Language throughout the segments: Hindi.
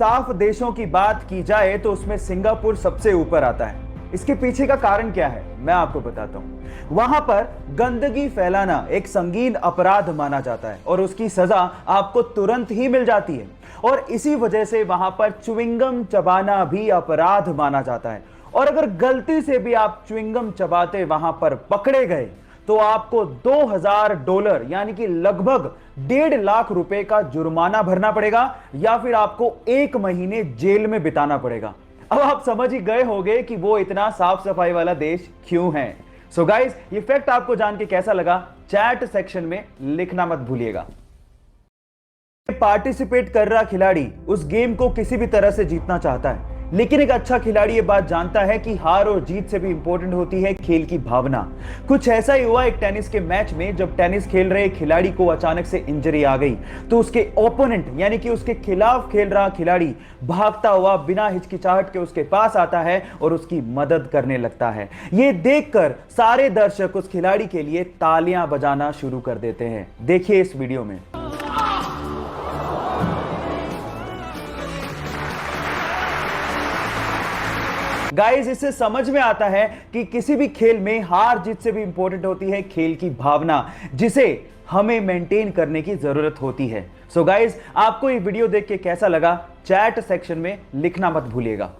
साफ देशों की बात की जाए तो उसमें सिंगापुर सबसे ऊपर आता है। इसके पीछे का कारण क्या है मैं आपको बताता हूं। वहां पर गंदगी फैलाना एक संगीन अपराध माना जाता है और उसकी सजा आपको तुरंत ही मिल जाती है। और इसी वजह से वहां पर च्युइंगम चबाना भी अपराध माना जाता है। और अगर गलती से भी आप च्युइंगम चबाते वहां पर पकड़े गए तो आपको $2000 यानी कि लगभग 1.5 लाख रुपए का जुर्माना भरना पड़ेगा या फिर आपको 1 महीने जेल में बिताना पड़ेगा। अब आप समझ ही गए होंगे कि वो इतना साफ सफाई वाला देश क्यों है। सो गाइस, ये फैक्ट आपको जान के कैसा लगा चैट सेक्शन में लिखना मत भूलिएगा। पार्टिसिपेट कर रहा खिलाड़ी उस गेम को किसी भी तरह से जीतना चाहता है, लेकिन एक अच्छा खिलाड़ी ये बात जानता है कि हार और जीत से भी इंपॉर्टेंट होती है खेल की भावना। कुछ ऐसा ही हुआ एक टेनिस के मैच में, जब टेनिस खेल रहे खिलाड़ी को अचानक से इंजरी आ गई तो उसके ओपोनेंट यानी कि उसके खिलाफ खेल रहा खिलाड़ी भागता हुआ बिना हिचकिचाहट के उसके पास आता है और उसकी मदद करने लगता है। ये देखकर सारे दर्शक उस खिलाड़ी के लिए तालियां बजाना शुरू कर देते हैं। देखिए इस वीडियो में। गाइस, इससे समझ में आता है कि किसी भी खेल में हार जीत से भी इंपॉर्टेंट होती है खेल की भावना, जिसे हमें मेंटेन करने की जरूरत होती है। सो गाइस, आपको ये वीडियो देख के कैसा लगा चैट सेक्शन में लिखना मत भूलिएगा।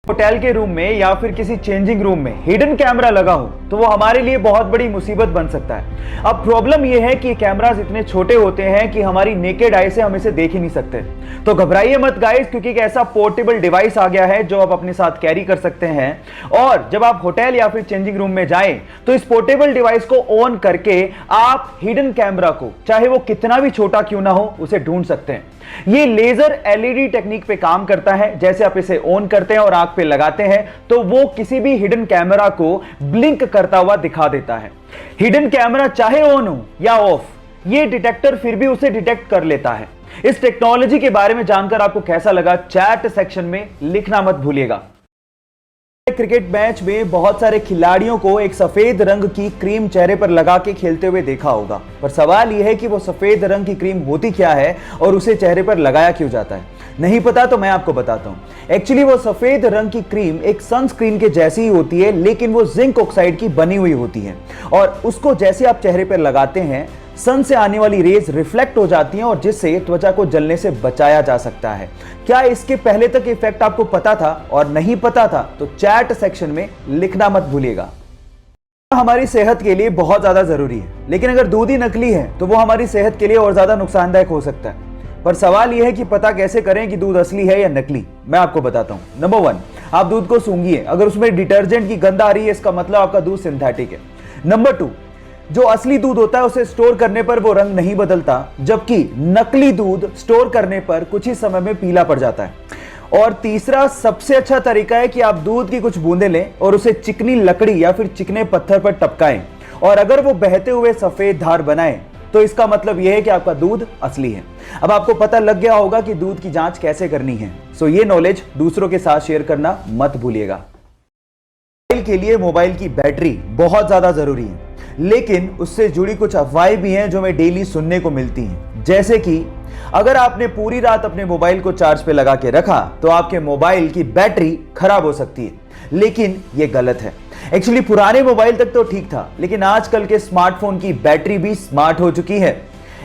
होटल के रूम में या फिर किसी चेंजिंग रूम में हिडन कैमरा लगा हो तो वो हमारे लिए बहुत बड़ी मुसीबत बन सकता है। अब प्रॉब्लम ये है कि कैमरास इतने छोटे होते हैं कि हमारी नेकेड आई से हम इसे देख ही नहीं सकते। तो घबराइए मत गाइस, क्योंकि एक ऐसा पोर्टेबल डिवाइस आ गया है जो आप अपने साथ कैरी कर सकते हैं। और जब आप होटल या फिर चेंजिंग रूम में जाएं तो इस पोर्टेबल डिवाइस को ऑन करके आप हिडन कैमरा को, चाहे वो कितना भी छोटा क्यों ना हो, उसे ढूंढ सकते हैं। ये लेजर एलईडी टेक्निक पे काम करता है। जैसे आप इसे ऑन करते हैं और आंख पे लगाते हैं तो वो किसी भी हिडन कैमरा को ब्लिंक करता हुआ दिखा देता है। हिडन कैमरा चाहे ऑन हो या ऑफ, ये डिटेक्टर फिर भी उसे डिटेक्ट कर लेता है। इस टेक्नोलॉजी के बारे में जानकर आपको कैसा लगा चैट सेक्शन में लिखना मत भूलिएगा। क्रिकेट मैच में बहुत सारे खिलाड़ियों को एक सफेद रंग की क्रीम चेहरे पर लगा के खेलते हुए देखा होगा, पर सवाल यह है कि वो सफेद रंग की क्रीम होती क्या है और उसे चेहरे पर लगाया क्यों जाता है। नहीं पता तो मैं आपको बताता हूं। एक्चुअली वो सफेद रंग की क्रीम एक सनस्क्रीन के जैसी ही होती है, लेकिन वो जिंक ऑक्साइड की बनी हुई होती है और उसको जैसे आप चेहरे पर लगाते हैं सन से आने वाली रेज रिफ्लेक्ट हो जाती हैं और जिससे त्वचा को जलने से बचाया जा सकता है। क्या इसके पहले तक इफेक्ट आपको पता था और नहीं पता था तो चैट सेक्शन में लिखना मत भूलिएगा। हमारी सेहत के लिए बहुत ज्यादा जरूरी है, लेकिन अगर दूध ही नकली है तो वो हमारी सेहत के लिए और ज्यादा नुकसानदायक हो सकता है। पर सवाल यह है कि पता कैसे करें कि दूध असली है या नकली। मैं आपको बताता हूं। नंबर 1, आप दूध को सूंघिए। अगर उसमें डिटर्जेंट की गंध आ रही है इसका मतलब आपका दूध सिंथेटिक है। नंबर 2, जो असली दूध होता है उसे स्टोर करने पर वो रंग नहीं बदलता, जबकि नकली दूध स्टोर करने पर कुछ ही समय में पीला पड़ जाता है। और तीसरा सबसे अच्छा तरीका है कि आप दूध की कुछ बूंदें लें और उसे चिकनी लकड़ी या फिर चिकने पत्थर पर टपकाएं, और अगर वो बहते हुए सफेद धार बनाए तो इसका मतलब यह है कि आपका दूध असली है। अब आपको पता लग गया होगा कि दूध की जांच कैसे करनी है। सो ये नॉलेज दूसरों के साथ शेयर करना मत भूलिएगा। मोबाइल के लिए मोबाइल की बैटरी बहुत ज्यादा जरूरी है, लेकिन उससे जुड़ी कुछ अफवाहें भी हैं जो हमें डेली सुनने को मिलती हैं। जैसे कि अगर आपने पूरी रात अपने मोबाइल को चार्ज पे लगा के रखा तो आपके मोबाइल की बैटरी खराब हो सकती है, लेकिन यह गलत है। एक्चुअली पुराने मोबाइल तक तो ठीक था, लेकिन आजकल के स्मार्टफोन की बैटरी भी स्मार्ट हो चुकी है।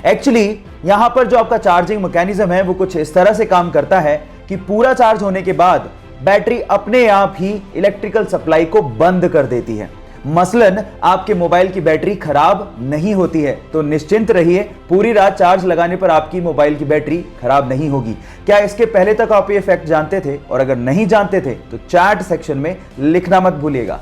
एक्चुअली यहां पर जो आपका चार्जिंग मैकेनिज्म है वो कुछ इस तरह से काम करता है कि पूरा चार्ज होने के बाद बैटरी अपने आप ही इलेक्ट्रिकल सप्लाई को बंद कर देती है। मसलन आपके मोबाइल की बैटरी खराब नहीं होती है, तो निश्चिंत रहिए, पूरी रात चार्ज लगाने पर आपकी मोबाइल की बैटरी खराब नहीं होगी। क्या इसके पहले तक आप ये फैक्ट जानते थे? और अगर नहीं जानते थे तो चैट सेक्शन में लिखना मत भूलिएगा।